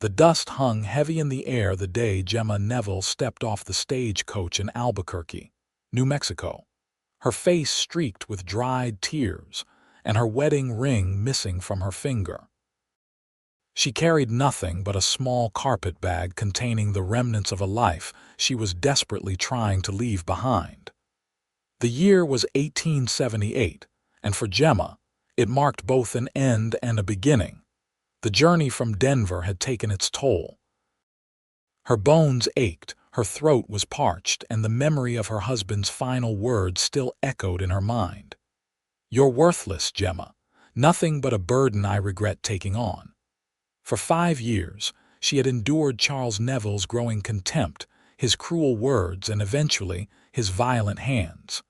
The dust hung heavy in the air the day Gemma Neville stepped off the stagecoach in Albuquerque, New Mexico, her face streaked with dried tears and her wedding ring missing from her finger. She carried nothing but a small carpet bag containing the remnants of a life she was desperately trying to leave behind. The year was 1878, and for Gemma, it marked both an end and a beginning. The journey from Denver had taken its toll. Her bones ached, her throat was parched, and the memory of her husband's final words still echoed in her mind. "You're worthless, Gemma. Nothing but a burden I regret taking on." For 5 years, she had endured Charles Neville's growing contempt, his cruel words, and eventually his violent hands.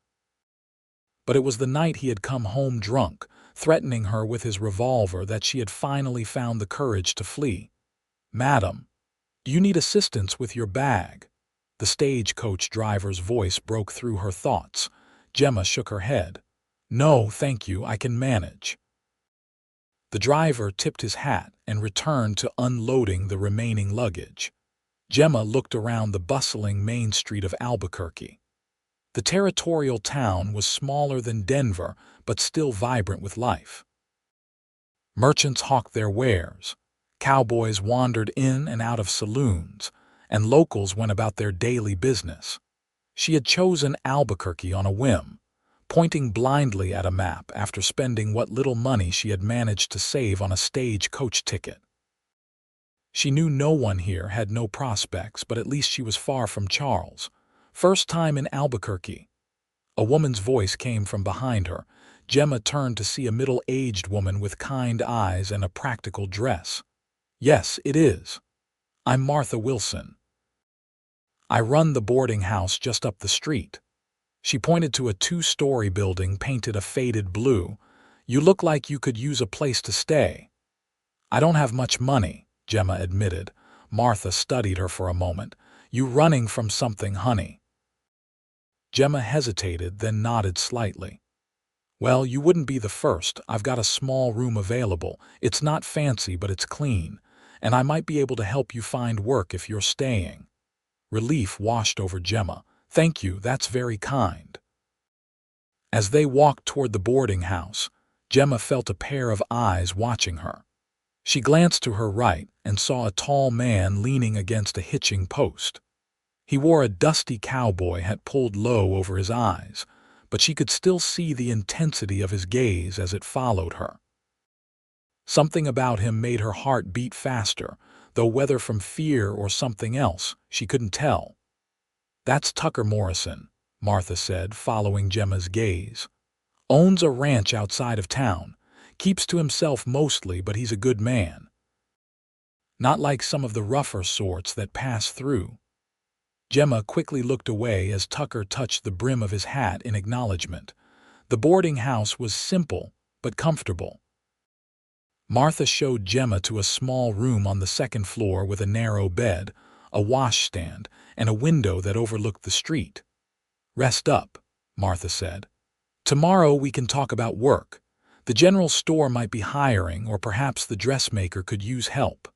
But it was the night he had come home drunk, threatening her with his revolver, that she had finally found the courage to flee. "Madam, do you need assistance with your bag?" The stagecoach driver's voice broke through her thoughts. Gemma shook her head. "No, thank you, I can manage." The driver tipped his hat and returned to unloading the remaining luggage. Gemma looked around the bustling main street of Albuquerque. The territorial town was smaller than Denver, but still vibrant with life. Merchants hawked their wares, cowboys wandered in and out of saloons, and locals went about their daily business. She had chosen Albuquerque on a whim, pointing blindly at a map after spending what little money she had managed to save on a stagecoach ticket. She knew no one here had no prospects, but at least she was far from Charles. First time in Albuquerque. A woman's voice came from behind her. Gemma turned to see a middle-aged woman with kind eyes and a practical dress. "Yes, it is. I'm Martha Wilson. I run the boarding house just up the street." She pointed to a 2-story building painted a faded blue. "You look like you could use a place to stay." "I don't have much money," Gemma admitted. Martha studied her for a moment. "You running from something, honey?" Gemma hesitated, then nodded slightly. "Well, you wouldn't be the first. I've got a small room available. It's not fancy, but it's clean, and I might be able to help you find work if you're staying." Relief washed over Gemma. "Thank you, that's very kind." As they walked toward the boarding house, Gemma felt a pair of eyes watching her. She glanced to her right and saw a tall man leaning against a hitching post. He wore a dusty cowboy hat pulled low over his eyes, but she could still see the intensity of his gaze as it followed her. Something about him made her heart beat faster, though whether from fear or something else, she couldn't tell. "That's Tucker Morrison," Martha said, following Gemma's gaze. "Owns a ranch outside of town. Keeps to himself mostly, but he's a good man. Not like some of the rougher sorts that pass through." Gemma quickly looked away as Tucker touched the brim of his hat in acknowledgement. The boarding house was simple, but comfortable. Martha showed Gemma to a small room on the 2nd floor with a narrow bed, a washstand, and a window that overlooked the street. "Rest up," Martha said. "Tomorrow we can talk about work. The general store might be hiring, or perhaps the dressmaker could use help."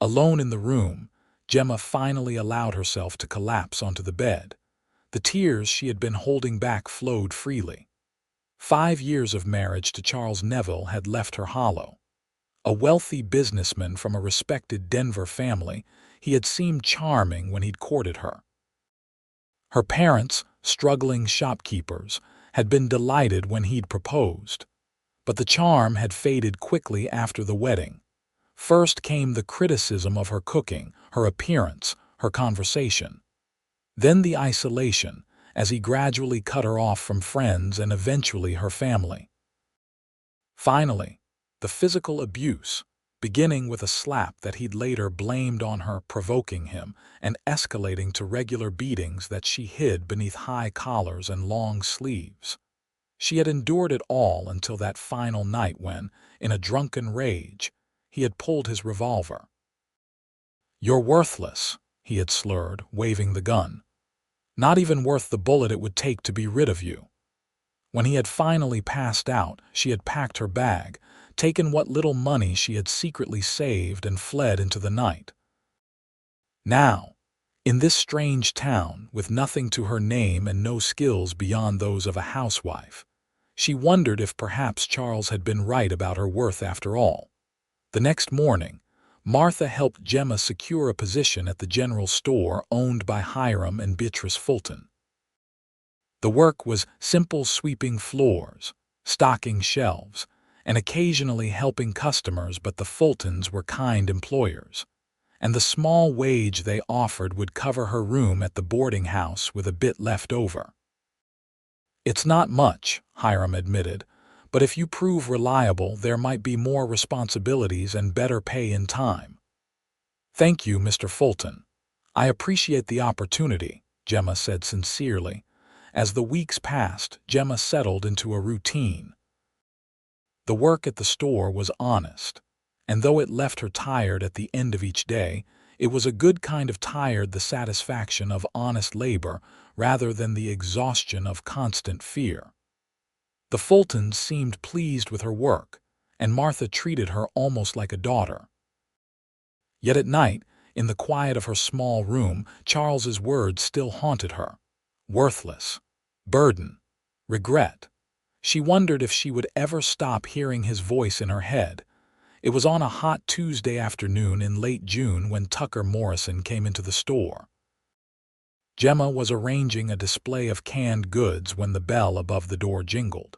Alone in the room, Gemma finally allowed herself to collapse onto the bed. The tears she had been holding back flowed freely. 5 years of marriage to Charles Neville had left her hollow. A wealthy businessman from a respected Denver family, he had seemed charming when he'd courted her. Her parents, struggling shopkeepers, had been delighted when he'd proposed. But the charm had faded quickly after the wedding. First came the criticism of her cooking, her appearance, her conversation. Then the isolation, as he gradually cut her off from friends and eventually her family. Finally, the physical abuse, beginning with a slap that he'd later blamed on her provoking him and escalating to regular beatings that she hid beneath high collars and long sleeves. She had endured it all until that final night when, in a drunken rage, he had pulled his revolver. "You're worthless," he had slurred, waving the gun. "Not even worth the bullet it would take to be rid of you." When he had finally passed out, she had packed her bag, taken what little money she had secretly saved, and fled into the night. Now, in this strange town, with nothing to her name and no skills beyond those of a housewife, she wondered if perhaps Charles had been right about her worth after all. The next morning, Martha helped Gemma secure a position at the general store owned by Hiram and Beatrice Fulton. The work was simple: sweeping floors, stocking shelves, and occasionally helping customers, but the Fultons were kind employers, and the small wage they offered would cover her room at the boarding house with a bit left over. "It's not much," Hiram admitted, "but if you prove reliable, there might be more responsibilities and better pay in time." "Thank you, Mr. Fulton. I appreciate the opportunity," Gemma said sincerely. As the weeks passed, Gemma settled into a routine. The work at the store was honest, and though it left her tired at the end of each day, it was a good kind of tired, the satisfaction of honest labor rather than the exhaustion of constant fear. The Fultons seemed pleased with her work, and Martha treated her almost like a daughter. Yet at night, in the quiet of her small room, Charles's words still haunted her. Worthless, burden, regret. She wondered if she would ever stop hearing his voice in her head. It was on a hot Tuesday afternoon in late June when Tucker Morrison came into the store. Gemma was arranging a display of canned goods when the bell above the door jingled.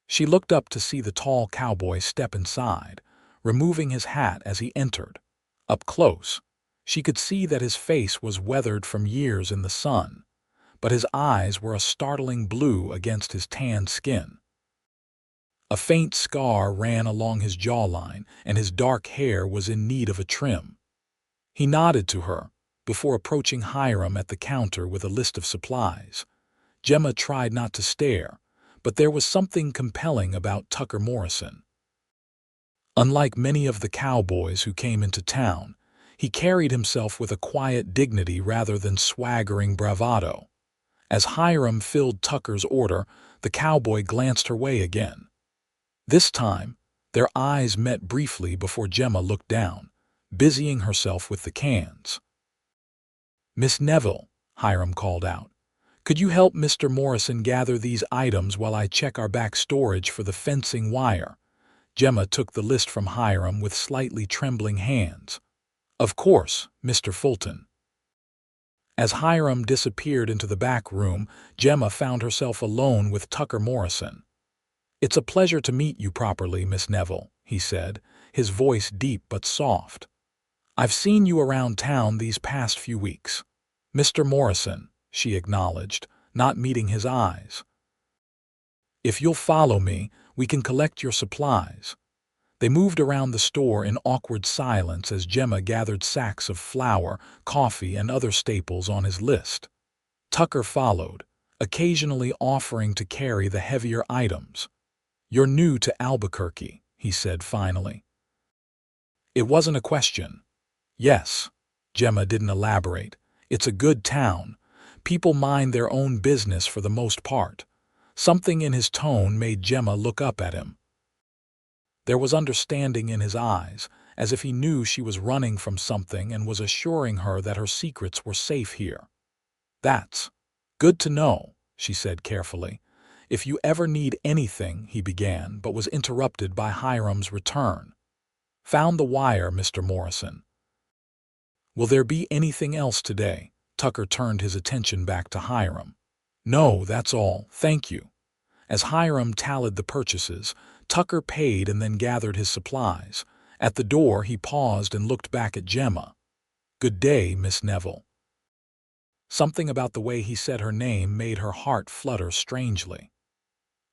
She looked up to see the tall cowboy step inside, removing his hat as he entered. Up close, she could see that his face was weathered from years in the sun, but his eyes were a startling blue against his tanned skin. A faint scar ran along his jawline, and his dark hair was in need of a trim. He nodded to her before approaching Hiram at the counter with a list of supplies. Gemma tried not to stare, but there was something compelling about Tucker Morrison. Unlike many of the cowboys who came into town, he carried himself with a quiet dignity rather than swaggering bravado. As Hiram filled Tucker's order, the cowboy glanced her way again. This time, their eyes met briefly before Gemma looked down, busying herself with the cans. "Miss Neville," Hiram called out, "could you help Mr. Morrison gather these items while I check our back storage for the fencing wire?" Gemma took the list from Hiram with slightly trembling hands. "Of course, Mr. Fulton." As Hiram disappeared into the back room, Gemma found herself alone with Tucker Morrison. "It's a pleasure to meet you properly, Miss Neville," he said, his voice deep but soft. "I've seen you around town these past few weeks." "Mr. Morrison," she acknowledged, not meeting his eyes. "If you'll follow me, we can collect your supplies." They moved around the store in awkward silence as Gemma gathered sacks of flour, coffee, and other staples on his list. Tucker followed, occasionally offering to carry the heavier items. "You're new to Albuquerque," he said finally. It wasn't a question. "Yes." Gemma didn't elaborate. "It's a good town. People mind their own business for the most part." Something in his tone made Gemma look up at him. There was understanding in his eyes, as if he knew she was running from something and was assuring her that her secrets were safe here. "That's good to know," she said carefully. "If you ever need anything," he began, but was interrupted by Hiram's return. "Found the wire, Mr. Morrison." "Will there be anything else today?" Tucker turned his attention back to Hiram. "No, that's all, thank you." As Hiram tallied the purchases, Tucker paid and then gathered his supplies. At the door, he paused and looked back at Gemma. "Good day, Miss Neville." Something about the way he said her name made her heart flutter strangely.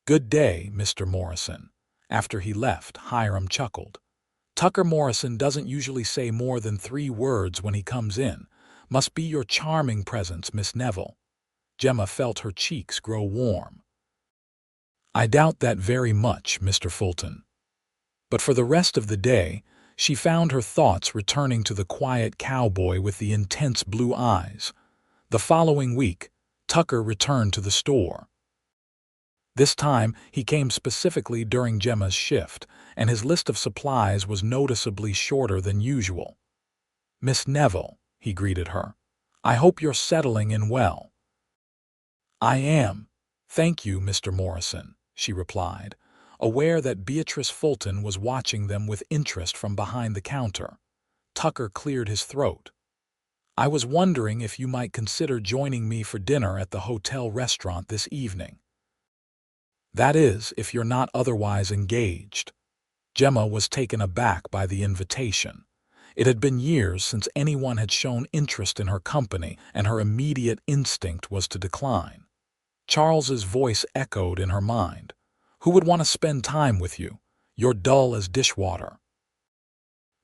"Good day, Mr. Morrison." After he left, Hiram chuckled. "Tucker Morrison doesn't usually say more than 3 words when he comes in. Must be your charming presence, Miss Neville." Gemma felt her cheeks grow warm. "I doubt that very much, Mr. Fulton." But for the rest of the day, she found her thoughts returning to the quiet cowboy with the intense blue eyes. The following week, Tucker returned to the store. This time, he came specifically during Gemma's shift, and his list of supplies was noticeably shorter than usual. "Miss Neville," he greeted her, "I hope you're settling in well." "I am. Thank you, Mr. Morrison," she replied, aware that Beatrice Fulton was watching them with interest from behind the counter. Tucker cleared his throat. "I was wondering if you might consider joining me for dinner at the hotel restaurant this evening. That is, if you're not otherwise engaged." Gemma was taken aback by the invitation. It had been years since anyone had shown interest in her company, and her immediate instinct was to decline. Charles's voice echoed in her mind. "Who would want to spend time with you? You're dull as dishwater."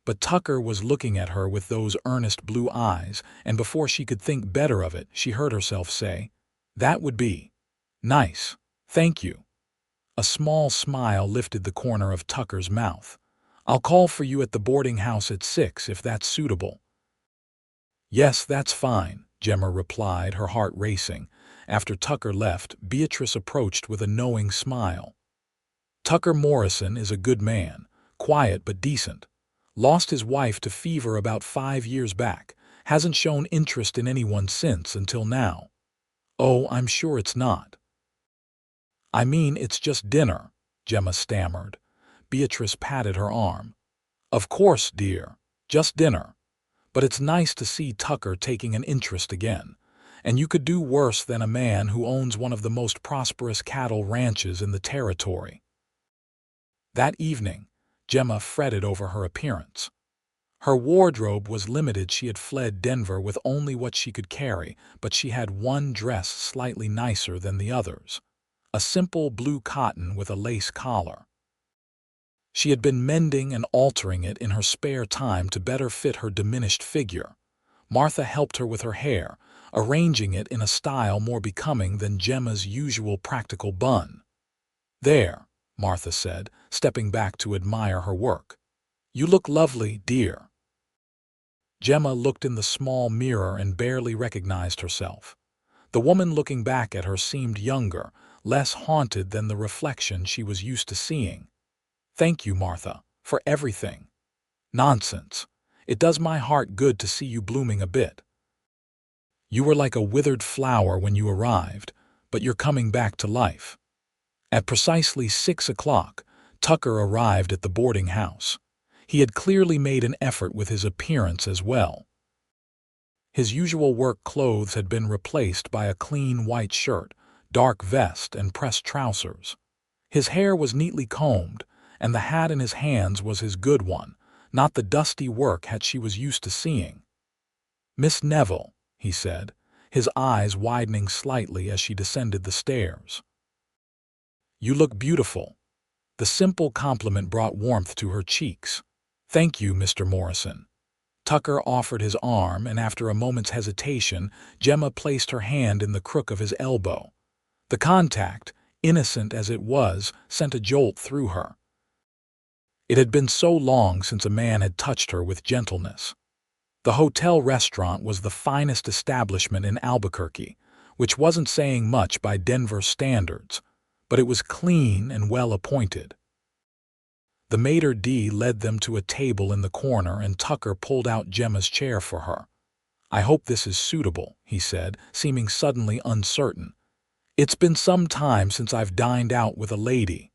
But Tucker was looking at her with those earnest blue eyes, and before she could think better of it, she heard herself say, "That would be nice. Thank you." A small smile lifted the corner of Tucker's mouth. "I'll call for you at the boarding house at 6 if that's suitable." "Yes, that's fine," Gemma replied, her heart racing. After Tucker left, Beatrice approached with a knowing smile. "Tucker Morrison is a good man, quiet but decent. Lost his wife to fever about 5 years back. Hasn't shown interest in anyone since until now." "Oh, I'm sure it's not." "I mean, it's just dinner," Gemma stammered. Beatrice patted her arm. "Of course, dear, just dinner. But it's nice to see Tucker taking an interest again. And you could do worse than a man who owns one of the most prosperous cattle ranches in the territory." That evening, Gemma fretted over her appearance. Her wardrobe was limited. She had fled Denver with only what she could carry, but she had one dress slightly nicer than the others. A simple blue cotton with a lace collar. She had been mending and altering it in her spare time to better fit her diminished figure. Martha helped her with her hair, arranging it in a style more becoming than Gemma's usual practical bun. "There," Martha said, stepping back to admire her work. "You look lovely, dear." Gemma looked in the small mirror and barely recognized herself. The woman looking back at her seemed younger, less haunted than the reflection she was used to seeing. "Thank you, Martha, for everything." "Nonsense. It does my heart good to see you blooming a bit. You were like a withered flower when you arrived, but you're coming back to life." At precisely 6 o'clock, Tucker arrived at the boarding house. He had clearly made an effort with his appearance as well. His usual work clothes had been replaced by a clean white shirt, dark vest, and pressed trousers. His hair was neatly combed, and the hat in his hands was his good one, not the dusty work hat she was used to seeing. "Miss Neville," he said, his eyes widening slightly as she descended the stairs. "You look beautiful." The simple compliment brought warmth to her cheeks. "Thank you, Mr. Morrison." Tucker offered his arm, and after a moment's hesitation, Gemma placed her hand in the crook of his elbow. The contact, innocent as it was, sent a jolt through her. It had been so long since a man had touched her with gentleness. The hotel restaurant was the finest establishment in Albuquerque, which wasn't saying much by Denver standards, but it was clean and well appointed. The maitre d' led them to a table in the corner, and Tucker pulled out Gemma's chair for her. "I hope this is suitable," he said, seeming suddenly uncertain. "It's been some time since I've dined out with a lady."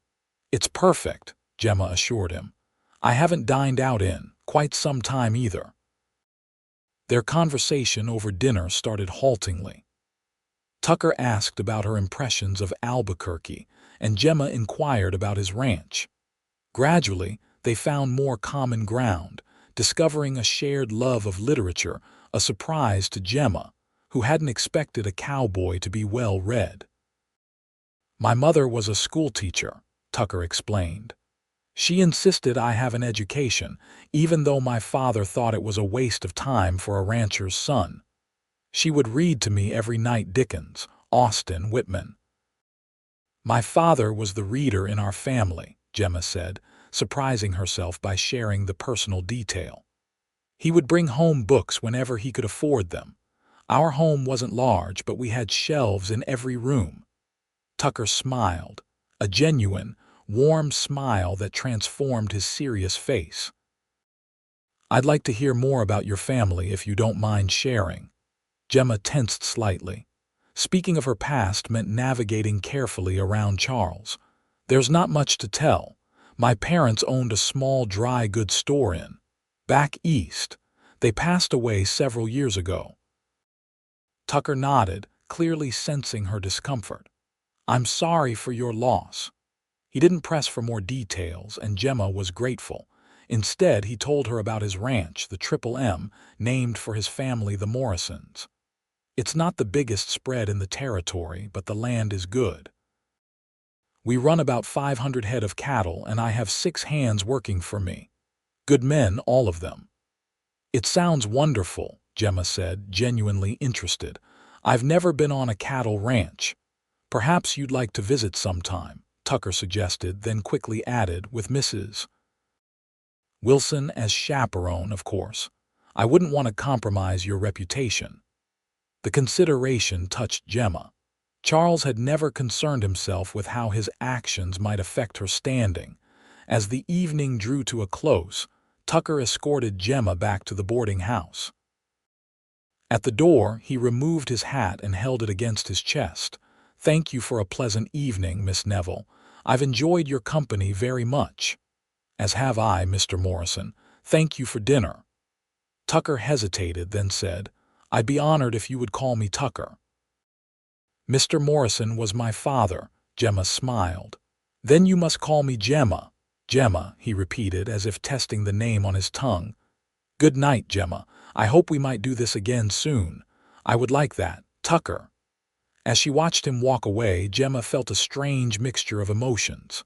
"It's perfect," Gemma assured him. "I haven't dined out in quite some time either." Their conversation over dinner started haltingly. Tucker asked about her impressions of Albuquerque, and Gemma inquired about his ranch. Gradually, they found more common ground, discovering a shared love of literature, a surprise to Gemma, who hadn't expected a cowboy to be well read. "My mother was a schoolteacher," Tucker explained. "She insisted I have an education, even though my father thought it was a waste of time for a rancher's son. She would read to me every night Dickens, Austen, Whitman." "My father was the reader in our family," Gemma said, surprising herself by sharing the personal detail. "He would bring home books whenever he could afford them. Our home wasn't large, but we had shelves in every room." Tucker smiled, a genuine, warm smile that transformed his serious face. "I'd like to hear more about your family if you don't mind sharing." Gemma tensed slightly. Speaking of her past meant navigating carefully around Charles. "There's not much to tell. My parents owned a small dry goods store back east. They passed away several years ago." Tucker nodded, clearly sensing her discomfort. "I'm sorry for your loss." He didn't press for more details, and Gemma was grateful. Instead, he told her about his ranch, the Triple M, named for his family, the Morrisons. "It's not the biggest spread in the territory, but the land is good. We run about 500 head of cattle, and I have 6 hands working for me. Good men, all of them." "It sounds wonderful," Gemma said, genuinely interested. "I've never been on a cattle ranch." "Perhaps you'd like to visit sometime," Tucker suggested, then quickly added, "with Mrs. Wilson as chaperone, of course. I wouldn't want to compromise your reputation." The consideration touched Gemma. Charles had never concerned himself with how his actions might affect her standing. As the evening drew to a close, Tucker escorted Gemma back to the boarding house. At the door, he removed his hat and held it against his chest. "Thank you for a pleasant evening, Miss Neville. I've enjoyed your company very much." "As have I, Mr. Morrison. Thank you for dinner." Tucker hesitated, then said, "I'd be honored if you would call me Tucker." "Mr. Morrison was my father," Gemma smiled. "Then you must call me Gemma." "Gemma," he repeated, as if testing the name on his tongue. "Good night, Gemma. I hope we might do this again soon." "I would like that, Tucker." As she watched him walk away, Gemma felt a strange mixture of emotions.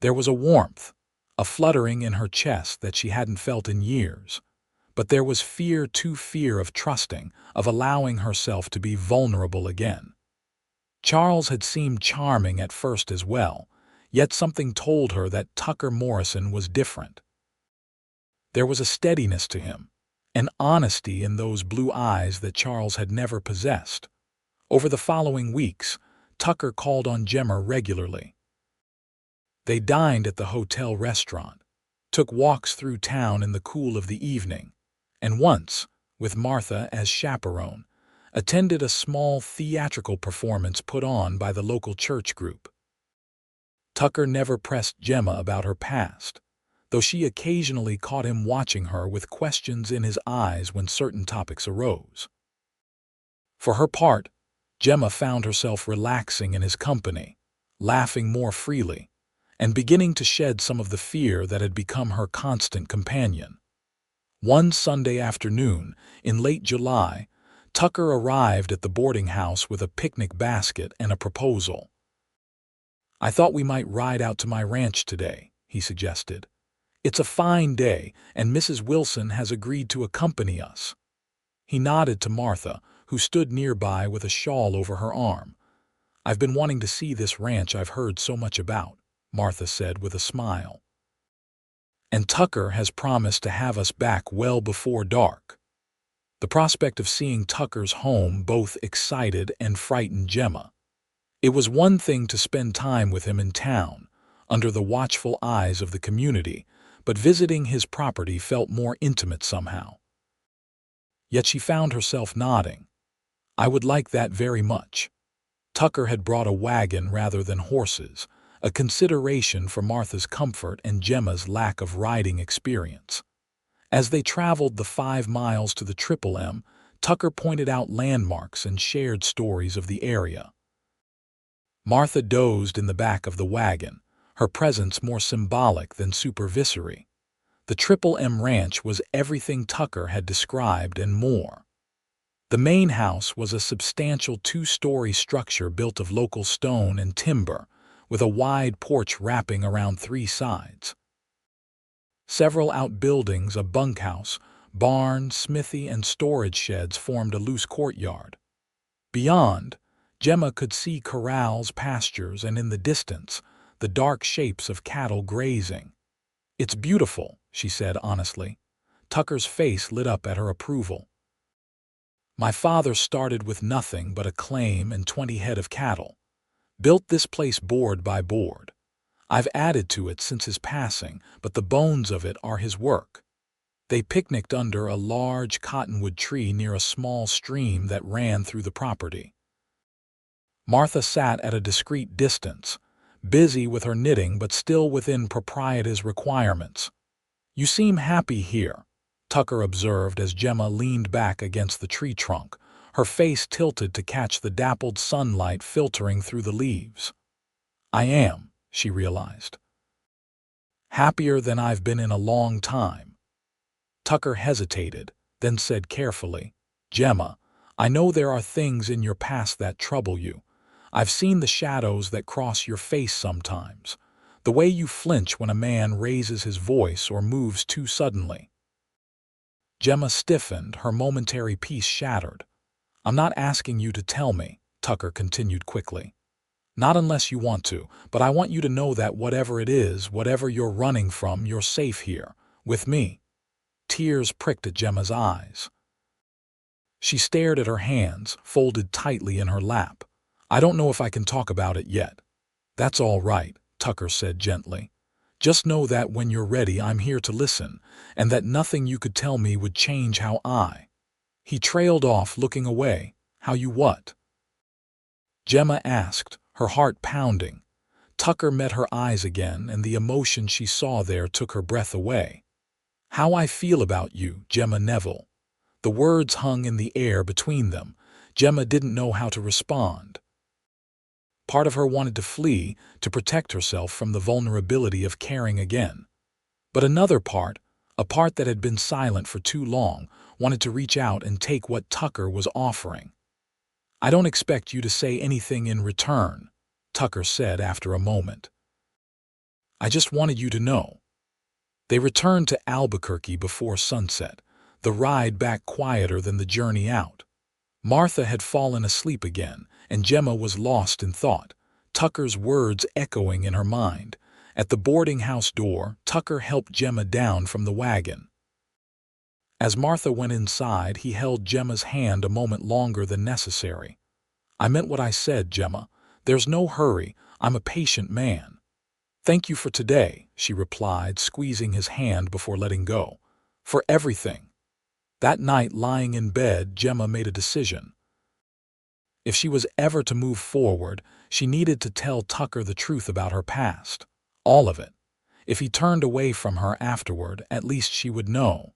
There was a warmth, a fluttering in her chest that she hadn't felt in years. But there was fear, too, fear of trusting, of allowing herself to be vulnerable again. Charles had seemed charming at first as well, yet something told her that Tucker Morrison was different. There was a steadiness to him, an honesty in those blue eyes that Charles had never possessed. Over the following weeks, Tucker called on Gemma regularly. They dined at the hotel restaurant, took walks through town in the cool of the evening, and once, with Martha as chaperone, attended a small theatrical performance put on by the local church group. Tucker never pressed Gemma about her past, though she occasionally caught him watching her with questions in his eyes when certain topics arose. For her part, Gemma found herself relaxing in his company, laughing more freely, and beginning to shed some of the fear that had become her constant companion. One Sunday afternoon, in late July, Tucker arrived at the boarding house with a picnic basket and a proposal. "I thought we might ride out to my ranch today," he suggested. "It's a fine day, and Mrs. Wilson has agreed to accompany us." He nodded to Martha, who stood nearby with a shawl over her arm. "I've been wanting to see this ranch I've heard so much about," Martha said with a smile. "And Tucker has promised to have us back well before dark." The prospect of seeing Tucker's home both excited and frightened Gemma. It was one thing to spend time with him in town, under the watchful eyes of the community, but visiting his property felt more intimate somehow. Yet she found herself nodding. "I would like that very much." Tucker had brought a wagon rather than horses, a consideration for Martha's comfort and Gemma's lack of riding experience. As they traveled the 5 miles to the Triple M, Tucker pointed out landmarks and shared stories of the area. Martha dozed in the back of the wagon, her presence more symbolic than supervisory. The Triple M Ranch was everything Tucker had described and more. The main house was a substantial 2-story structure built of local stone and timber, with a wide porch wrapping around 3 sides. Several outbuildings, a bunkhouse, barn, smithy, and storage sheds formed a loose courtyard. Beyond, Gemma could see corrals, pastures, and in the distance, the dark shapes of cattle grazing. "It's beautiful," she said honestly. Tucker's face lit up at her approval. "My father started with nothing but a claim and 20 head of cattle. Built this place board by board. I've added to it since his passing, but the bones of it are his work." They picnicked under a large cottonwood tree near a small stream that ran through the property. Martha sat at a discreet distance, busy with her knitting but still within propriety's requirements. "You seem happy here," Tucker observed as Gemma leaned back against the tree trunk, her face tilted to catch the dappled sunlight filtering through the leaves. "I am," she realized. "Happier than I've been in a long time." Tucker hesitated, then said carefully, "Gemma, I know there are things in your past that trouble you. I've seen the shadows that cross your face sometimes, the way you flinch when a man raises his voice or moves too suddenly." Gemma stiffened, her momentary peace shattered. "I'm not asking you to tell me," Tucker continued quickly. "Not unless you want to, but I want you to know that whatever it is, whatever you're running from, you're safe here, with me." Tears pricked at Gemma's eyes. She stared at her hands, folded tightly in her lap. "I don't know if I can talk about it yet." "That's all right," Tucker said gently. "Just know that when you're ready, I'm here to listen, and that nothing you could tell me would change how I—" He trailed off, looking away. "How you what?" Gemma asked, her heart pounding. Tucker met her eyes again, and the emotion she saw there took her breath away. "How I feel about you, Gemma Neville." The words hung in the air between them. Gemma didn't know how to respond. Part of her wanted to flee, to protect herself from the vulnerability of caring again. But another part, a part that had been silent for too long, wanted to reach out and take what Tucker was offering. "I don't expect you to say anything in return," Tucker said after a moment. "I just wanted you to know." They returned to Albuquerque before sunset, the ride back quieter than the journey out. Martha had fallen asleep again, and Gemma was lost in thought, Tucker's words echoing in her mind. At the boarding house door, Tucker helped Gemma down from the wagon. As Martha went inside, he held Gemma's hand a moment longer than necessary. "I meant what I said, Gemma. There's no hurry. I'm a patient man." "Thank you for today," she replied, squeezing his hand before letting go. "For everything." That night, lying in bed, Gemma made a decision. If she was ever to move forward, she needed to tell Tucker the truth about her past. All of it. If he turned away from her afterward, at least she would know.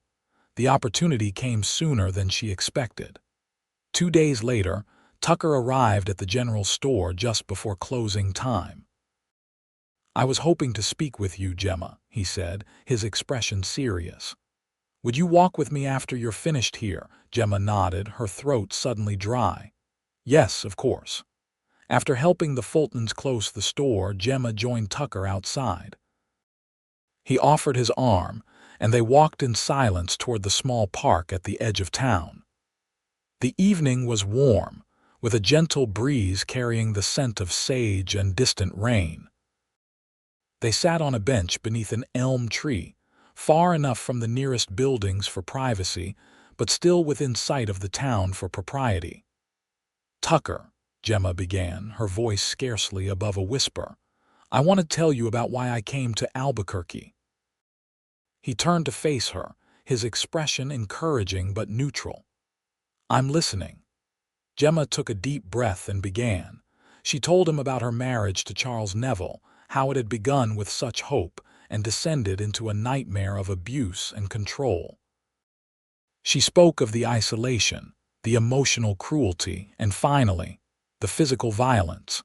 The opportunity came sooner than she expected. 2 days later, Tucker arrived at the general store just before closing time. "I was hoping to speak with you, Gemma," he said, his expression serious. "Would you walk with me after you're finished here?" Gemma nodded, her throat suddenly dry. "Yes, of course." After helping the Fultons close the store, Gemma joined Tucker outside. He offered his arm, and they walked in silence toward the small park at the edge of town. The evening was warm, with a gentle breeze carrying the scent of sage and distant rain. They sat on a bench beneath an elm tree, far enough from the nearest buildings for privacy, but still within sight of the town for propriety. "Tucker," Gemma began, her voice scarcely above a whisper, "I want to tell you about why I came to Albuquerque." He turned to face her, his expression encouraging but neutral. "I'm listening." Gemma took a deep breath and began. She told him about her marriage to Charles Neville, how it had begun with such hope and descended into a nightmare of abuse and control. She spoke of the isolation, the emotional cruelty, and finally, the physical violence.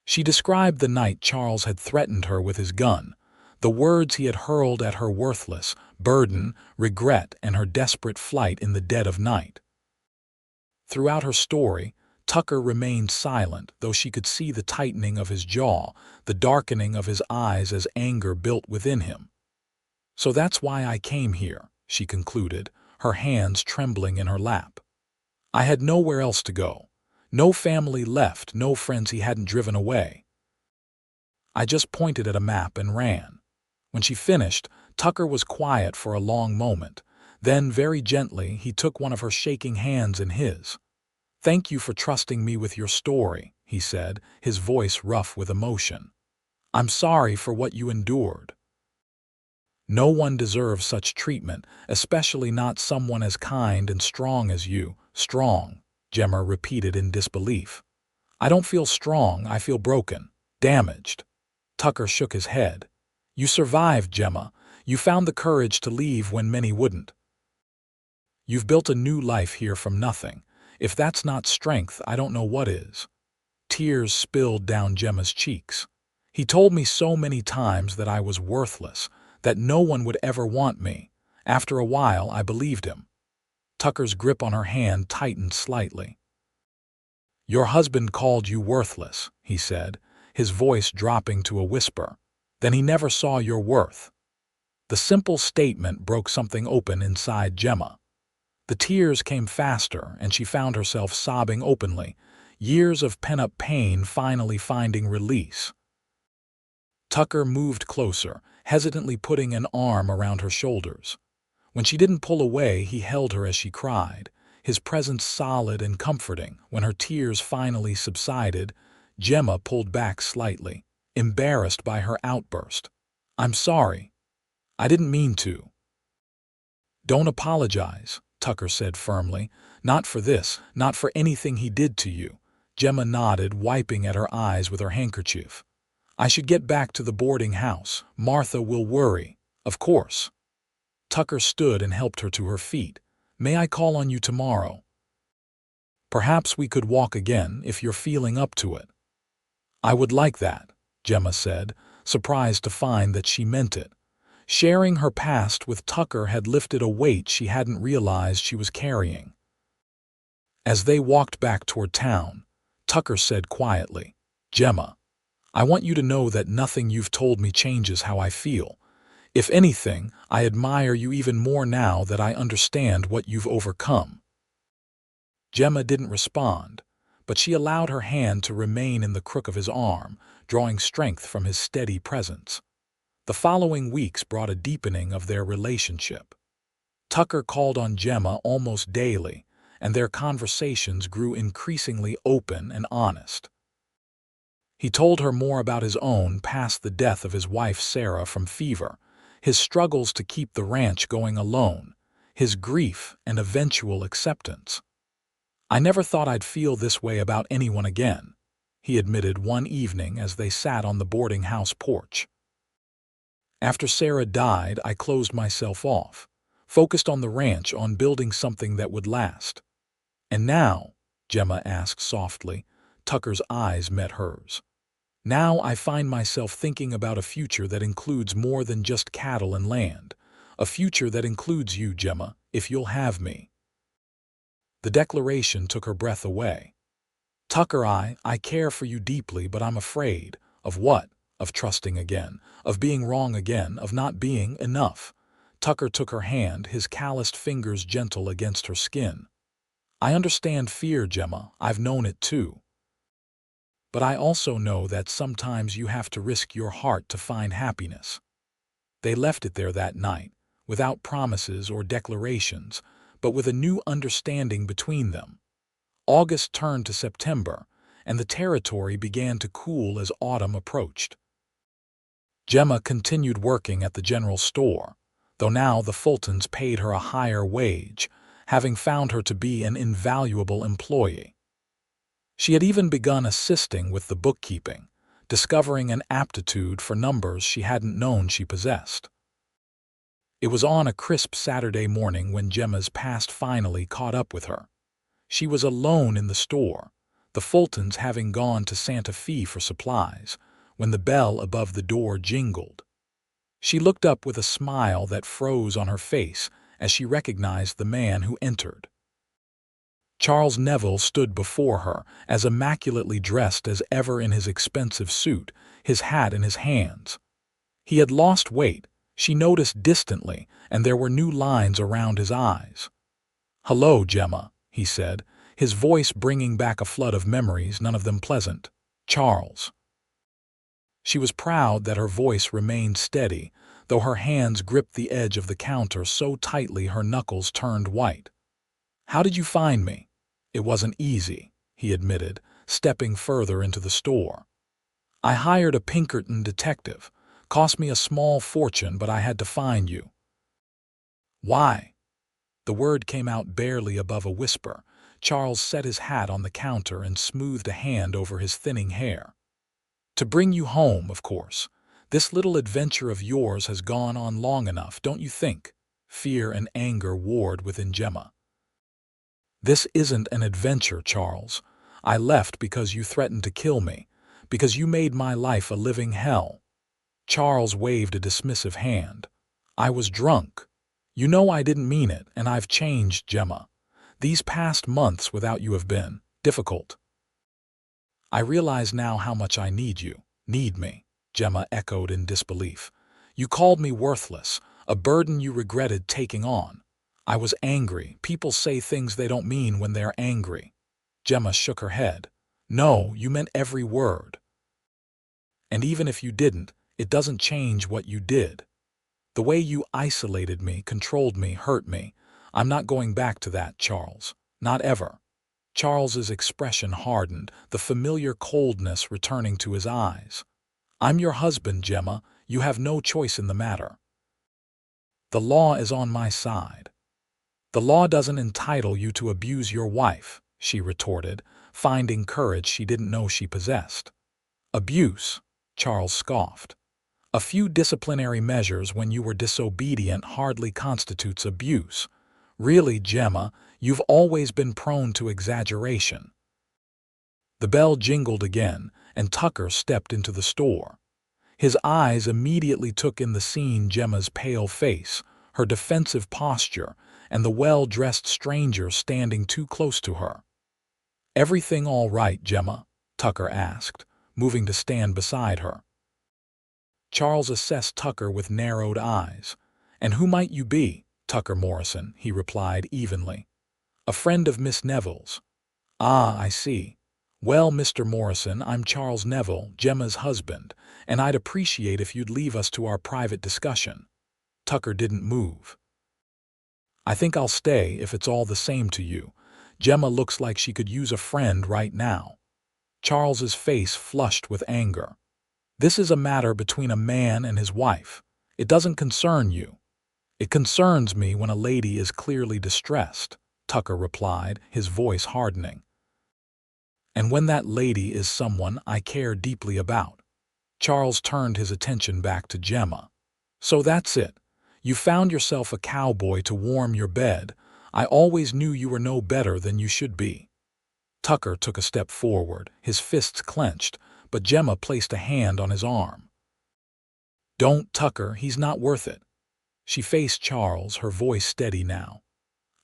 She described the night Charles had threatened her with his gun, the words he had hurled at her worthless, burden, regret, and her desperate flight in the dead of night. Throughout her story, Tucker remained silent, though she could see the tightening of his jaw, the darkening of his eyes as anger built within him. "So that's why I came here," she concluded, her hands trembling in her lap. "I had nowhere else to go. No family left, no friends he hadn't driven away. I just pointed at a map and ran." When she finished, Tucker was quiet for a long moment. Then, very gently, he took one of her shaking hands in his. "Thank you for trusting me with your story," he said, his voice rough with emotion. I'm sorry for what you endured. No one deserves such treatment, especially not someone as kind and strong as you. Strong, Gemma repeated in disbelief. I don't feel strong, I feel broken, damaged. Tucker shook his head. You survived, Gemma. You found the courage to leave when many wouldn't. You've built a new life here from nothing. If that's not strength, I don't know what is. Tears spilled down Gemma's cheeks. He told me so many times that I was worthless, that no one would ever want me. After a while, I believed him. Tucker's grip on her hand tightened slightly. Your husband called you worthless, he said, his voice dropping to a whisper. Then he never saw your worth. The simple statement broke something open inside Gemma. The tears came faster, and she found herself sobbing openly, years of pent-up pain finally finding release. Tucker moved closer, hesitantly putting an arm around her shoulders. When she didn't pull away, he held her as she cried, his presence solid and comforting. When her tears finally subsided, Gemma pulled back slightly, embarrassed by her outburst. I'm sorry. I didn't mean to. Don't apologize, Tucker said firmly. Not for this, not for anything he did to you. Gemma nodded, wiping at her eyes with her handkerchief. I should get back to the boarding house. Martha will worry. Of course. Tucker stood and helped her to her feet. May I call on you tomorrow? Perhaps we could walk again if you're feeling up to it. I would like that, Gemma said, surprised to find that she meant it. Sharing her past with Tucker had lifted a weight she hadn't realized she was carrying. As they walked back toward town, Tucker said quietly, Gemma, I want you to know that nothing you've told me changes how I feel. If anything, I admire you even more now that I understand what you've overcome. Gemma didn't respond, but she allowed her hand to remain in the crook of his arm, drawing strength from his steady presence. The following weeks brought a deepening of their relationship. Tucker called on Gemma almost daily, and their conversations grew increasingly open and honest. He told her more about his own past the death of his wife Sarah from fever, his struggles to keep the ranch going alone, his grief and eventual acceptance. I never thought I'd feel this way about anyone again, he admitted one evening as they sat on the boarding house porch. After Sarah died, I closed myself off, focused on the ranch, on building something that would last. And now, Gemma asked softly, Tucker's eyes met hers. Now I find myself thinking about a future that includes more than just cattle and land, a future that includes you, Gemma, if you'll have me. The declaration took her breath away. Tucker, I care for you deeply, but I'm afraid. Of what? Of trusting again, of being wrong again, of not being enough. Tucker took her hand, his calloused fingers gentle against her skin. I understand fear, Gemma. I've known it too. But I also know that sometimes you have to risk your heart to find happiness. They left it there that night, without promises or declarations, but with a new understanding between them. August turned to September, and the territory began to cool as autumn approached. Gemma continued working at the general store, though now the Fultons paid her a higher wage, having found her to be an invaluable employee. She had even begun assisting with the bookkeeping, discovering an aptitude for numbers she hadn't known she possessed. It was on a crisp Saturday morning when Gemma's past finally caught up with her. She was alone in the store, the Fultons having gone to Santa Fe for supplies, when the bell above the door jingled. She looked up with a smile that froze on her face as she recognized the man who entered. Charles Neville stood before her, as immaculately dressed as ever in his expensive suit, his hat in his hands. He had lost weight, she noticed distantly, and there were new lines around his eyes. "Hello, Gemma," he said, his voice bringing back a flood of memories, none of them pleasant. "Charles." She was proud that her voice remained steady, though her hands gripped the edge of the counter so tightly her knuckles turned white. "How did you find me?" "It wasn't easy," he admitted, stepping further into the store. I hired a Pinkerton detective. Cost me a small fortune, but I had to find you." "Why?" The word came out barely above a whisper. Charles set his hat on the counter and smoothed a hand over his thinning hair. "To bring you home, of course. This little adventure of yours has gone on long enough, don't you think?" Fear and anger warred within Gemma. "This isn't an adventure, Charles. I left because you threatened to kill me, because you made my life a living hell." Charles waved a dismissive hand. "I was drunk. You know I didn't mean it, and I've changed, Gemma. These past months without you have been difficult." "I realize now how much I need you." "Need me?" Gemma echoed in disbelief. "You called me worthless, a burden you regretted taking on." "I was angry. People say things they don't mean when they're angry." Gemma shook her head. "No, you meant every word. And even if you didn't, it doesn't change what you did. The way you isolated me, controlled me, hurt me. I'm not going back to that, Charles. Not ever." Charles's expression hardened, the familiar coldness returning to his eyes. "I'm your husband, Gemma. You have no choice in the matter." "The law is on my side." "The law doesn't entitle you to abuse your wife," she retorted, finding courage she didn't know she possessed. "Abuse?" Charles scoffed. "A few disciplinary measures when you were disobedient hardly constitutes abuse. Really, Gemma, you've always been prone to exaggeration." The bell jingled again, and Tucker stepped into the store. His eyes immediately took in the scene: Gemma's pale face, her defensive posture, and the well-dressed stranger standing too close to her. "Everything all right, Gemma?" Tucker asked, moving to stand beside her. Charles assessed Tucker with narrowed eyes. "And who might you be?" "Tucker Morrison," he replied evenly. "A friend of Miss Neville's." "Ah, I see. Well, Mr. Morrison, I'm Charles Neville, Gemma's husband, and I'd appreciate if you'd leave us to our private discussion." Tucker didn't move. "I think I'll stay if it's all the same to you. Gemma looks like she could use a friend right now." Charles's face flushed with anger. "This is a matter between a man and his wife. It doesn't concern you." "It concerns me when a lady is clearly distressed," Tucker replied, his voice hardening. "And when that lady is someone I care deeply about." Charles turned his attention back to Gemma. "So that's it. You found yourself a cowboy to warm your bed. I always knew you were no better than you should be." Tucker took a step forward, his fists clenched, but Gemma placed a hand on his arm. "Don't, Tucker, he's not worth it." She faced Charles, her voice steady now.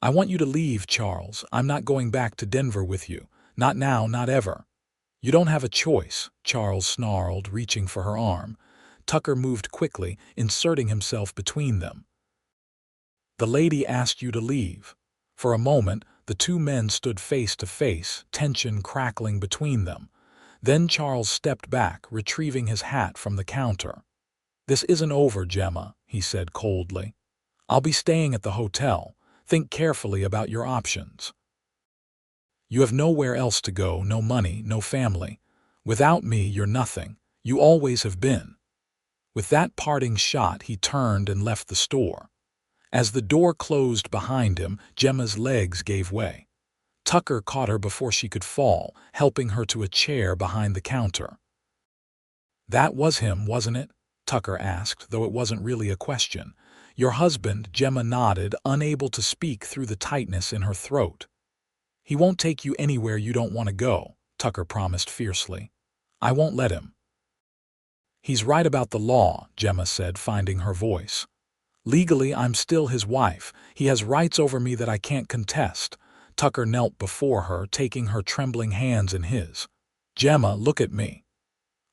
"I want you to leave, Charles. I'm not going back to Denver with you. Not now, not ever." "You don't have a choice," Charles snarled, reaching for her arm. Tucker moved quickly, inserting himself between them. "The lady asked you to leave." For a moment, the two men stood face to face, tension crackling between them. Then Charles stepped back, retrieving his hat from the counter. "This isn't over, Gemma," he said coldly. "I'll be staying at the hotel. Think carefully about your options. You have nowhere else to go, no money, no family. Without me, you're nothing. You always have been." With that parting shot, he turned and left the store. As the door closed behind him, Gemma's legs gave way. Tucker caught her before she could fall, helping her to a chair behind the counter. "That was him, wasn't it?" Tucker asked, though it wasn't really a question. "Your husband," Gemma nodded, unable to speak through the tightness in her throat. "He won't take you anywhere you don't want to go," Tucker promised fiercely. "I won't let him." "He's right about the law," Gemma said, finding her voice. "Legally, I'm still his wife. He has rights over me that I can't contest." Tucker knelt before her, taking her trembling hands in his. "Gemma, look at me."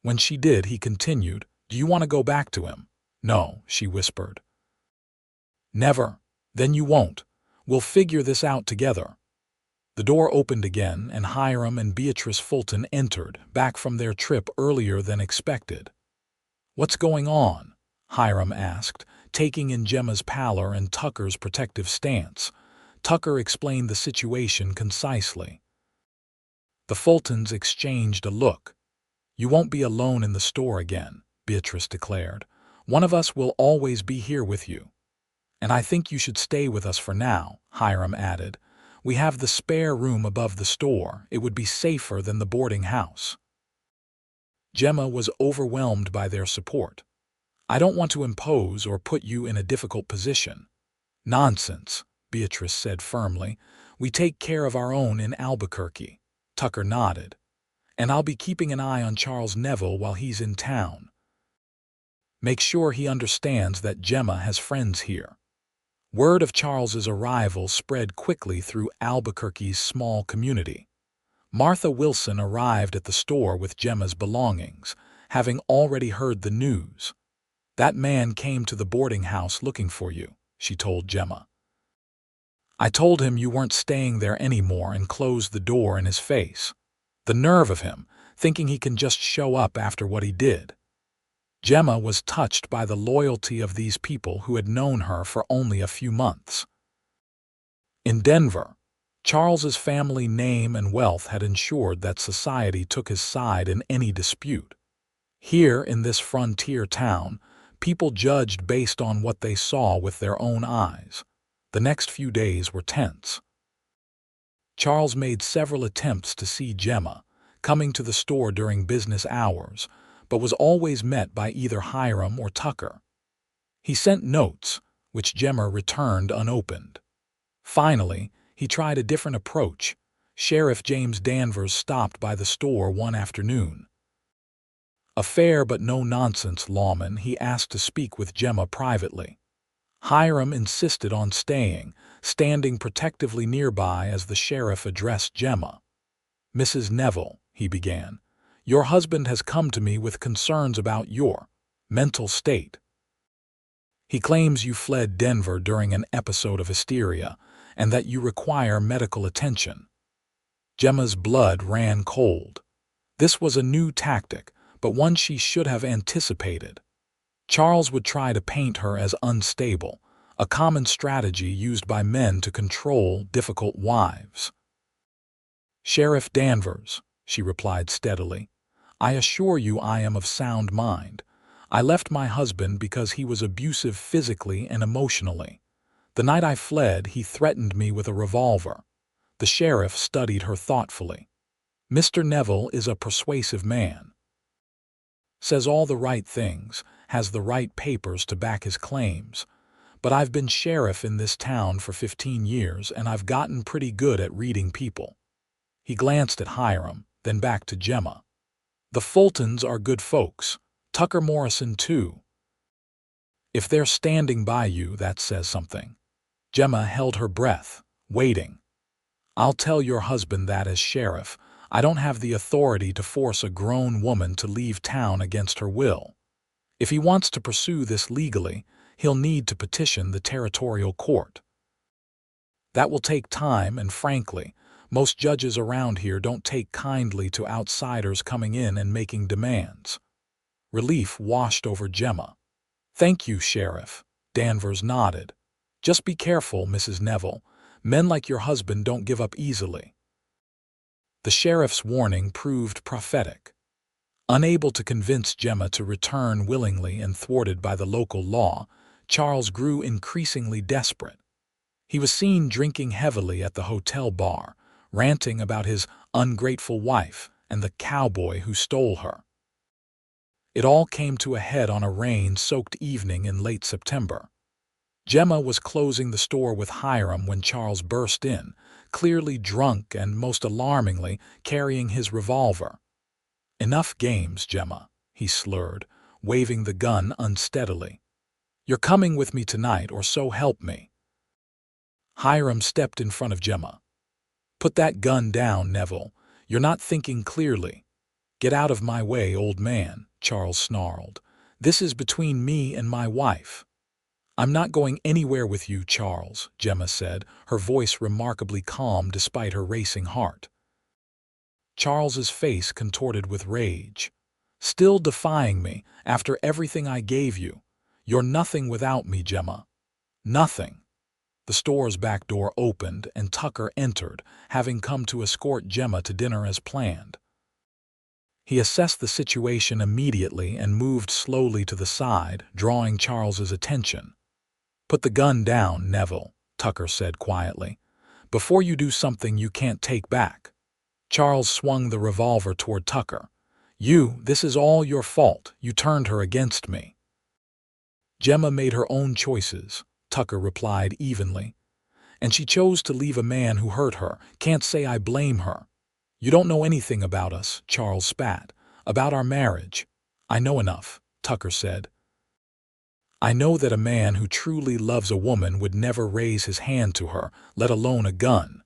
When she did, he continued, "Do you want to go back to him?" "No," she whispered. "Never? Then you won't. We'll figure this out together." The door opened again, and Hiram and Beatrice Fulton entered, back from their trip earlier than expected. "What's going on?" Hiram asked, taking in Gemma's pallor and Tucker's protective stance. Tucker explained the situation concisely. The Fultons exchanged a look. "You won't be alone in the store again," Beatrice declared. "One of us will always be here with you." "And I think you should stay with us for now," Hiram added. "We have the spare room above the store. It would be safer than the boarding house." Gemma was overwhelmed by their support. "I don't want to impose or put you in a difficult position." "Nonsense," Beatrice said firmly. "We take care of our own in Albuquerque." Tucker nodded. "And I'll be keeping an eye on Charles Neville while he's in town. Make sure he understands that Gemma has friends here." Word of Charles's arrival spread quickly through Albuquerque's small community. Martha Wilson arrived at the store with Gemma's belongings, having already heard the news. "That man came to the boarding house looking for you," she told Gemma. "I told him you weren't staying there anymore and closed the door in his face. The nerve of him, thinking he can just show up after what he did." Gemma was touched by the loyalty of these people who had known her for only a few months. In Denver, Charles's family name and wealth had ensured that society took his side in any dispute. Here in this frontier town, people judged based on what they saw with their own eyes. The next few days were tense. Charles made several attempts to see Gemma, coming to the store during business hours, but was always met by either Hiram or Tucker. He sent notes, which Gemma returned unopened. Finally, he tried a different approach. Sheriff James Danvers stopped by the store one afternoon. A fair but no-nonsense lawman, he asked to speak with Gemma privately. Hiram insisted on staying, standing protectively nearby as the sheriff addressed Gemma. "Mrs. Neville," he began, "your husband has come to me with concerns about your mental state. He claims you fled Denver during an episode of hysteria and that you require medical attention." Gemma's blood ran cold. This was a new tactic, but one she should have anticipated. Charles would try to paint her as unstable, a common strategy used by men to control difficult wives. "Sheriff Danvers," she replied steadily, "I assure you I am of sound mind. I left my husband because he was abusive physically and emotionally. The night I fled, he threatened me with a revolver." The sheriff studied her thoughtfully. "Mr. Neville is a persuasive man. Says all the right things, has the right papers to back his claims. But I've been sheriff in this town for 15 years and I've gotten pretty good at reading people." He glanced at Hiram, then back to Gemma. "The Fultons are good folks. Tucker Morrison too. If they're standing by you, that says something." Gemma held her breath, waiting. "I'll tell your husband that as sheriff. I don't have the authority to force a grown woman to leave town against her will. If he wants to pursue this legally, he'll need to petition the territorial court. That will take time, and frankly, most judges around here don't take kindly to outsiders coming in and making demands." Relief washed over Gemma. "Thank you, Sheriff." Danvers nodded. "Just be careful, Mrs. Neville. Men like your husband don't give up easily." The sheriff's warning proved prophetic. Unable to convince Gemma to return willingly and thwarted by the local law, Charles grew increasingly desperate. He was seen drinking heavily at the hotel bar, ranting about his ungrateful wife and the cowboy who stole her. It all came to a head on a rain-soaked evening in late September. Gemma was closing the store with Hiram when Charles burst in, clearly drunk and, most alarmingly, carrying his revolver. "Enough games, Gemma," he slurred, waving the gun unsteadily. "You're coming with me tonight, or so help me." Hiram stepped in front of Gemma. "Put that gun down, Neville. You're not thinking clearly." "Get out of my way, old man," Charles snarled. "This is between me and my wife." "I'm not going anywhere with you, Charles," Gemma said, her voice remarkably calm despite her racing heart. Charles's face contorted with rage. "Still defying me, after everything I gave you? You're nothing without me, Gemma. Nothing." The store's back door opened and Tucker entered, having come to escort Gemma to dinner as planned. He assessed the situation immediately and moved slowly to the side, drawing Charles's attention. "Put the gun down, Neville," Tucker said quietly, "before you do something you can't take back." Charles swung the revolver toward Tucker. This is all your fault. You turned her against me." "Gemma made her own choices," Tucker replied evenly. "And she chose to leave a man who hurt her. Can't say I blame her." "You don't know anything about us," Charles spat. "About our marriage." "I know enough," Tucker said. "I know that a man who truly loves a woman would never raise his hand to her, let alone a gun."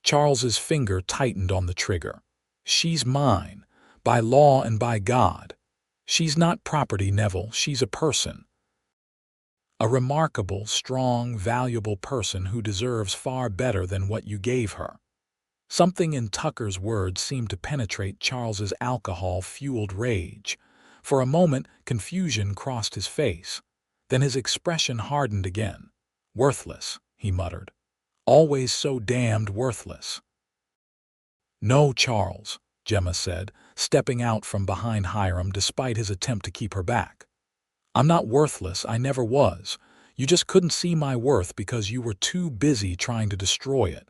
Charles's finger tightened on the trigger. "She's mine, by law and by God. She's not property, Neville, she's a person. A remarkable, strong, valuable person who deserves far better than what you gave her." Something in Tucker's words seemed to penetrate Charles's alcohol-fueled rage. For a moment, confusion crossed his face. Then his expression hardened again. "Worthless," he muttered. "Always so damned worthless." "No, Charles," Gemma said, stepping out from behind Hiram despite his attempt to keep her back. "I'm not worthless, I never was. You just couldn't see my worth because you were too busy trying to destroy it."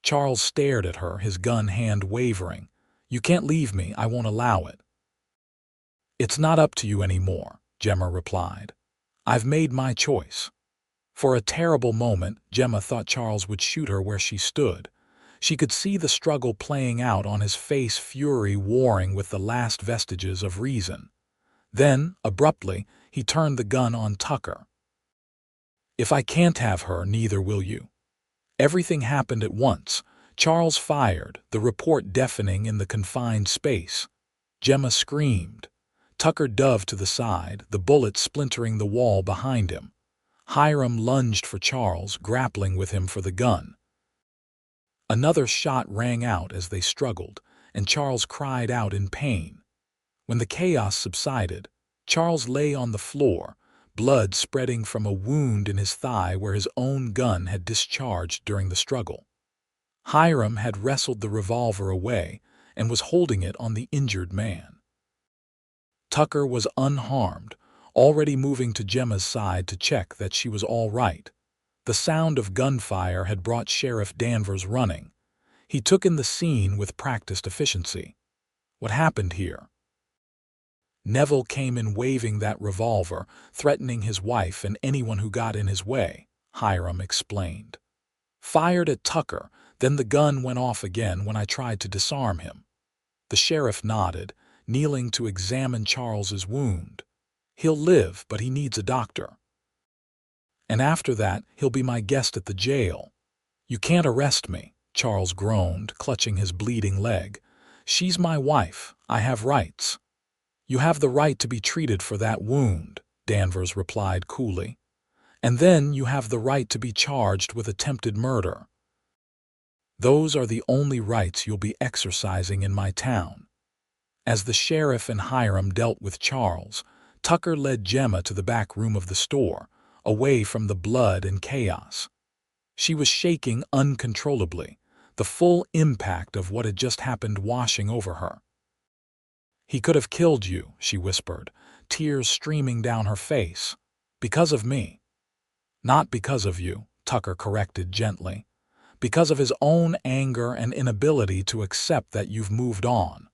Charles stared at her, his gun hand wavering. "You can't leave me, I won't allow it." "It's not up to you anymore," Gemma replied. "I've made my choice." For a terrible moment, Gemma thought Charles would shoot her where she stood. She could see the struggle playing out on his face, fury warring with the last vestiges of reason. Then, abruptly, he turned the gun on Tucker. "If I can't have her, neither will you." Everything happened at once. Charles fired, the report deafening in the confined space. Gemma screamed. Tucker dove to the side, the bullet splintering the wall behind him. Hiram lunged for Charles, grappling with him for the gun. Another shot rang out as they struggled, and Charles cried out in pain. When the chaos subsided, Charles lay on the floor, blood spreading from a wound in his thigh where his own gun had discharged during the struggle. Hiram had wrestled the revolver away and was holding it on the injured man. Tucker was unharmed, already moving to Gemma's side to check that she was all right. The sound of gunfire had brought Sheriff Danvers running. He took in the scene with practiced efficiency. "What happened here?" "Neville came in waving that revolver, threatening his wife and anyone who got in his way," Hiram explained. "Fired at Tucker, then the gun went off again when I tried to disarm him." The sheriff nodded, kneeling to examine Charles's wound. "He'll live, but he needs a doctor. And after that, he'll be my guest at the jail." "You can't arrest me," Charles groaned, clutching his bleeding leg. "She's my wife. I have rights." "You have the right to be treated for that wound," Danvers replied coolly. "And then you have the right to be charged with attempted murder. Those are the only rights you'll be exercising in my town." As the sheriff and Hiram dealt with Charles, Tucker led Gemma to the back room of the store, away from the blood and chaos. She was shaking uncontrollably, the full impact of what had just happened washing over her. "He could have killed you," she whispered, tears streaming down her face. "Because of me." "Not because of you," Tucker corrected gently. "Because of his own anger and inability to accept that you've moved on."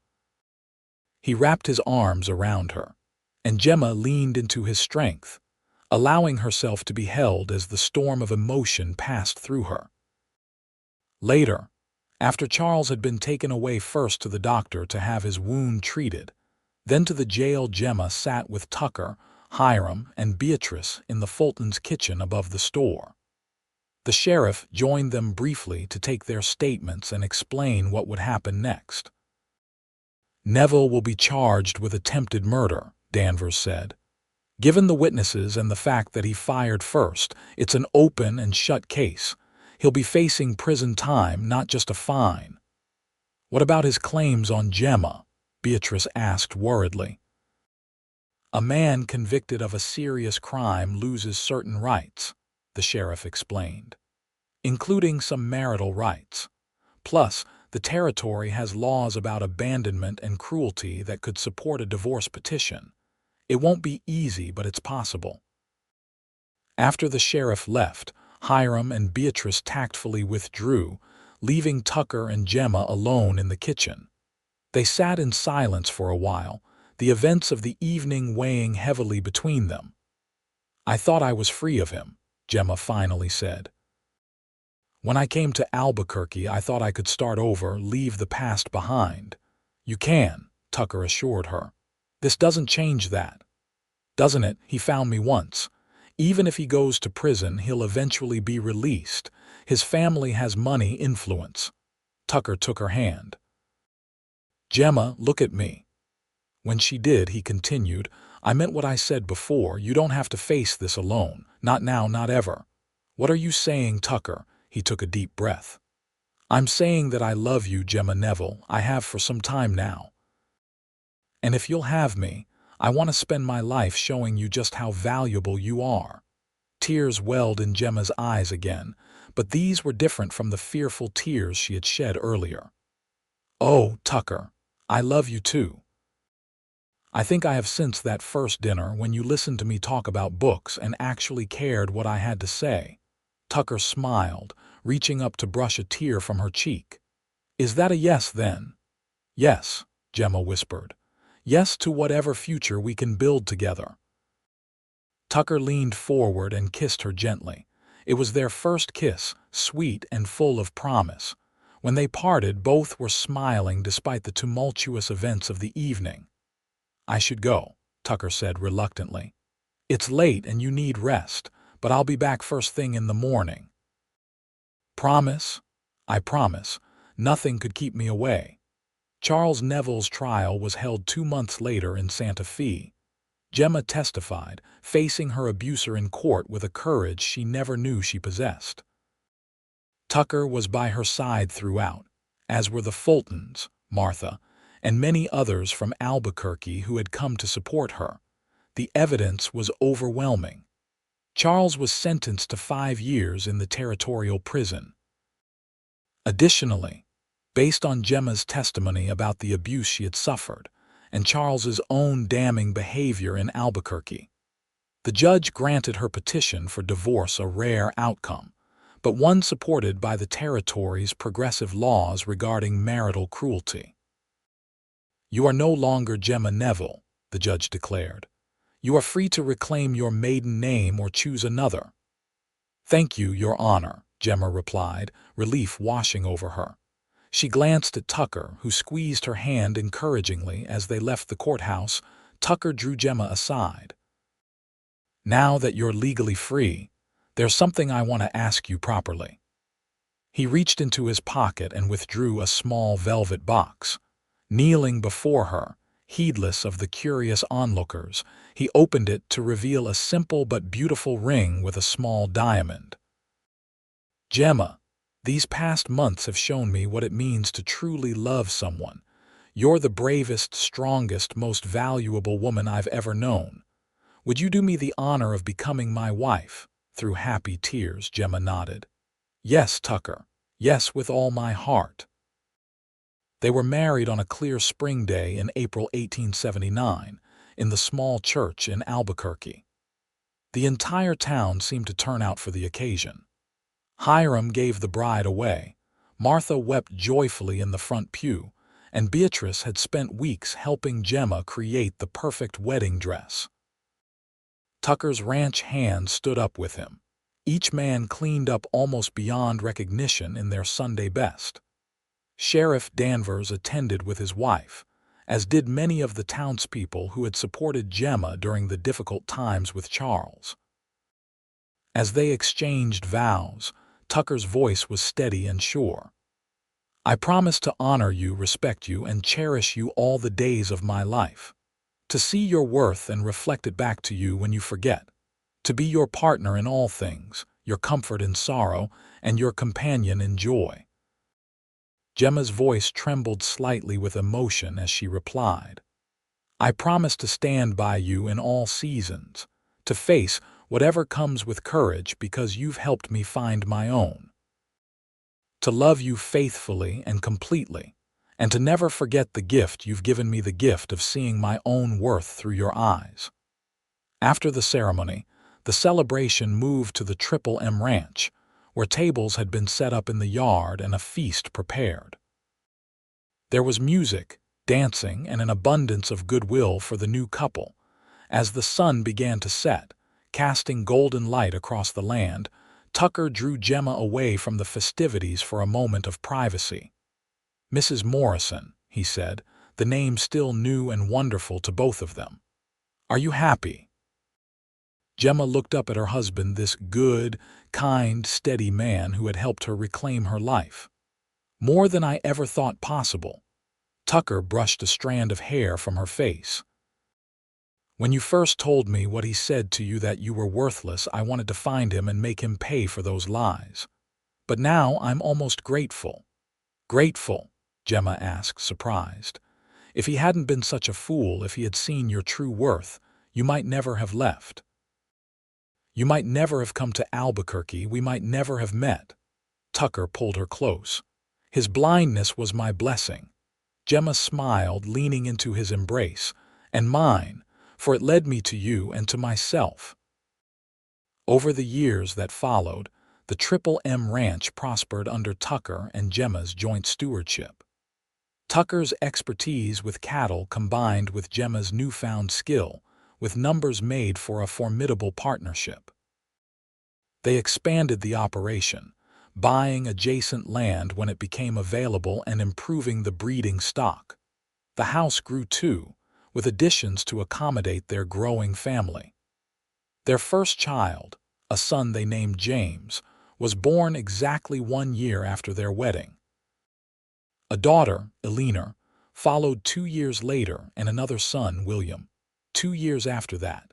He wrapped his arms around her, and Gemma leaned into his strength, allowing herself to be held as the storm of emotion passed through her. Later, after Charles had been taken away first to the doctor to have his wound treated, then to the jail, Gemma sat with Tucker, Hiram, and Beatrice in the Fultons' kitchen above the store. The sheriff joined them briefly to take their statements and explain what would happen next. "Neville will be charged with attempted murder," Danvers said. "Given the witnesses and the fact that he fired first, it's an open and shut case. He'll be facing prison time, not just a fine." "What about his claims on Gemma?" Beatrice asked worriedly. "A man convicted of a serious crime loses certain rights," the sheriff explained, "including some marital rights. Plus, The territory has laws about abandonment and cruelty that could support a divorce petition. It won't be easy, but it's possible." After the sheriff left, Hiram and Beatrice tactfully withdrew, leaving Tucker and Gemma alone in the kitchen. They sat in silence for a while, the events of the evening weighing heavily between them. "I thought I was free of him," Gemma finally said. "When I came to Albuquerque, I thought I could start over, leave the past behind." "You can," Tucker assured her. "This doesn't change that." "Doesn't it? He found me once. Even if he goes to prison, he'll eventually be released. His family has money, influence." Tucker took her hand. "Gemma, look at me." When she did, he continued, "I meant what I said before. You don't have to face this alone. Not now, not ever." "What are you saying, Tucker?" He took a deep breath. "I'm saying that I love you, Gemma Neville. I have for some time now. And if you'll have me, I want to spend my life showing you just how valuable you are." Tears welled in Gemma's eyes again, but these were different from the fearful tears she had shed earlier. "Oh, Tucker, I love you too. I think I have since that first dinner when you listened to me talk about books and actually cared what I had to say." Tucker smiled, reaching up to brush a tear from her cheek. "Is that a yes, then?" "Yes," Gemma whispered. "Yes to whatever future we can build together." Tucker leaned forward and kissed her gently. It was their first kiss, sweet and full of promise. When they parted, both were smiling despite the tumultuous events of the evening. "I should go," Tucker said reluctantly. "It's late and you need rest, but I'll be back first thing in the morning." "Promise?" "I promise. Nothing could keep me away." Charles Neville's trial was held 2 months later in Santa Fe. Gemma testified, facing her abuser in court with a courage she never knew she possessed. Tucker was by her side throughout, as were the Fultons, Martha, and many others from Albuquerque who had come to support her. The evidence was overwhelming. Charles was sentenced to 5 years in the territorial prison. Additionally, based on Gemma's testimony about the abuse she had suffered, and Charles's own damning behavior in Albuquerque, the judge granted her petition for divorce a rare outcome, but one supported by the territory's progressive laws regarding marital cruelty. "You are no longer Gemma Neville," the judge declared. "You are free to reclaim your maiden name or choose another." "Thank you, Your Honor," Gemma replied, relief washing over her. She glanced at Tucker, who squeezed her hand encouragingly as they left the courthouse. Tucker drew Gemma aside. "Now that you're legally free, there's something I want to ask you properly." He reached into his pocket and withdrew a small velvet box. Kneeling before her, heedless of the curious onlookers, he opened it to reveal a simple but beautiful ring with a small diamond. "Gemma, these past months have shown me what it means to truly love someone. You're the bravest, strongest, most valuable woman I've ever known. Would you do me the honor of becoming my wife?" Through happy tears, Gemma nodded. "Yes, Tucker. Yes, with all my heart." They were married on a clear spring day in April 1879, in the small church in Albuquerque. The entire town seemed to turn out for the occasion. Hiram gave the bride away, Martha wept joyfully in the front pew, and Beatrice had spent weeks helping Gemma create the perfect wedding dress. Tucker's ranch hands stood up with him. Each man cleaned up almost beyond recognition in their Sunday best. Sheriff Danvers attended with his wife, as did many of the townspeople who had supported Gemma during the difficult times with Charles. As they exchanged vows, Tucker's voice was steady and sure. "I promise to honor you, respect you, and cherish you all the days of my life. To see your worth and reflect it back to you when you forget. To be your partner in all things, your comfort in sorrow, and your companion in joy." Gemma's voice trembled slightly with emotion as she replied, "I promise to stand by you in all seasons, to face whatever comes with courage because you've helped me find my own." to love you faithfully and completely, and to never forget the gift you've given me, the gift of seeing my own worth through your eyes." After the ceremony, the celebration moved to the Triple M Ranch, where tables had been set up in the yard and a feast prepared. There was music, dancing, and an abundance of goodwill for the new couple. As the sun began to set, casting golden light across the land, Tucker drew Gemma away from the festivities for a moment of privacy. "Mrs. Morrison," he said, the name still new and wonderful to both of them. "Are you happy?" Gemma looked up at her husband, this good, kind, steady man who had helped her reclaim her life. "More than I ever thought possible." Tucker brushed a strand of hair from her face. "When you first told me what he said to you, that you were worthless, I wanted to find him and make him pay for those lies. But now I'm almost grateful." "Grateful?" Gemma asked, surprised. "If he hadn't been such a fool, if he had seen your true worth, you might never have left. You might never have come to Albuquerque, we might never have met." Tucker pulled her close. "His blindness was my blessing." Gemma smiled, leaning into his embrace. "And mine, for it led me to you and to myself." Over the years that followed, the Triple M Ranch prospered under Tucker and Gemma's joint stewardship. Tucker's expertise with cattle combined with Gemma's newfound skill, with numbers made for a formidable partnership. They expanded the operation, buying adjacent land when it became available and improving the breeding stock. The house grew too, with additions to accommodate their growing family. Their first child, a son they named James, was born exactly 1 year after their wedding. A daughter, Eleanor, followed 2 years later, and another son, William, 2 years after that.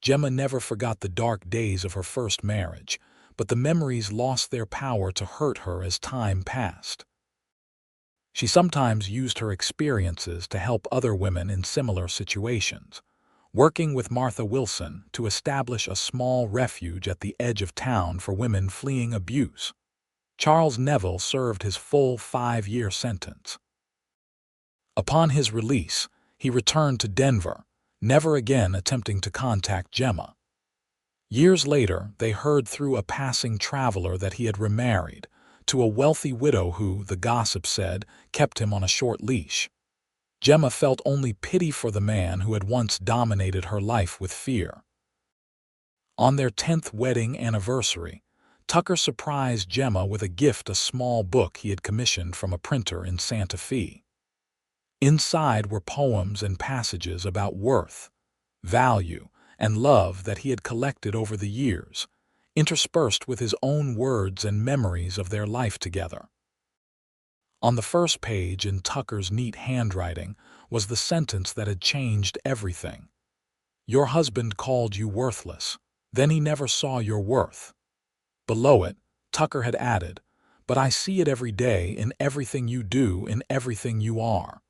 Gemma never forgot the dark days of her first marriage, but the memories lost their power to hurt her as time passed. She sometimes used her experiences to help other women in similar situations, working with Martha Wilson to establish a small refuge at the edge of town for women fleeing abuse. Charles Neville served his full 5-year sentence. Upon his release, he returned to Denver, never again attempting to contact Gemma. Years later, they heard through a passing traveler that he had remarried to a wealthy widow who, the gossip said, kept him on a short leash. Gemma felt only pity for the man who had once dominated her life with fear. On their 10th wedding anniversary, Tucker surprised Gemma with a gift, a small book he had commissioned from a printer in Santa Fe. Inside were poems and passages about worth, value, and love that he had collected over the years, interspersed with his own words and memories of their life together. On the first page, in Tucker's neat handwriting, was the sentence that had changed everything. "Your husband called you worthless. Then he never saw your worth." Below it, Tucker had added, "But I see it every day, in everything you do, in everything you are.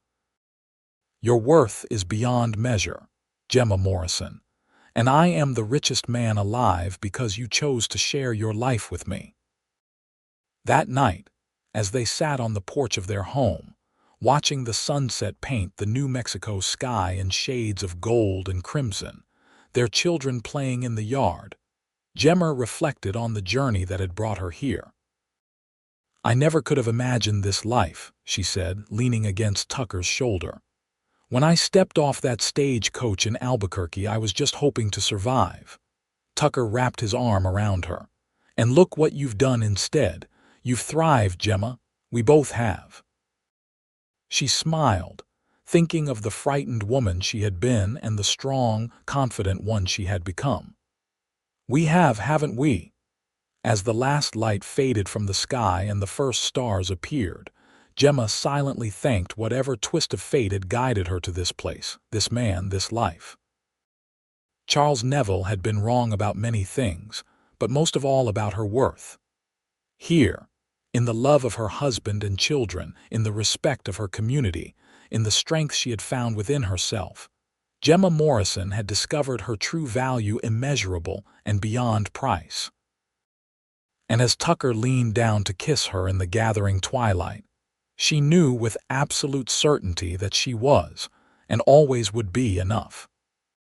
Your worth is beyond measure, Gemma Morrison, and I am the richest man alive because you chose to share your life with me." That night, as they sat on the porch of their home, watching the sunset paint the New Mexico sky in shades of gold and crimson, their children playing in the yard, Gemma reflected on the journey that had brought her here. "I never could have imagined this life," she said, leaning against Tucker's shoulder. "When I stepped off that stagecoach in Albuquerque, I was just hoping to survive." Tucker wrapped his arm around her. "And look what you've done instead. You've thrived, Gemma. We both have." She smiled, thinking of the frightened woman she had been and the strong, confident one she had become. "We have, haven't we?" As the last light faded from the sky and the first stars appeared, Gemma silently thanked whatever twist of fate had guided her to this place, this man, this life. Charles Neville had been wrong about many things, but most of all about her worth. Here, in the love of her husband and children, in the respect of her community, in the strength she had found within herself, Gemma Morrison had discovered her true value, immeasurable and beyond price. And as Tucker leaned down to kiss her in the gathering twilight, she knew with absolute certainty that she was, and always would be, enough.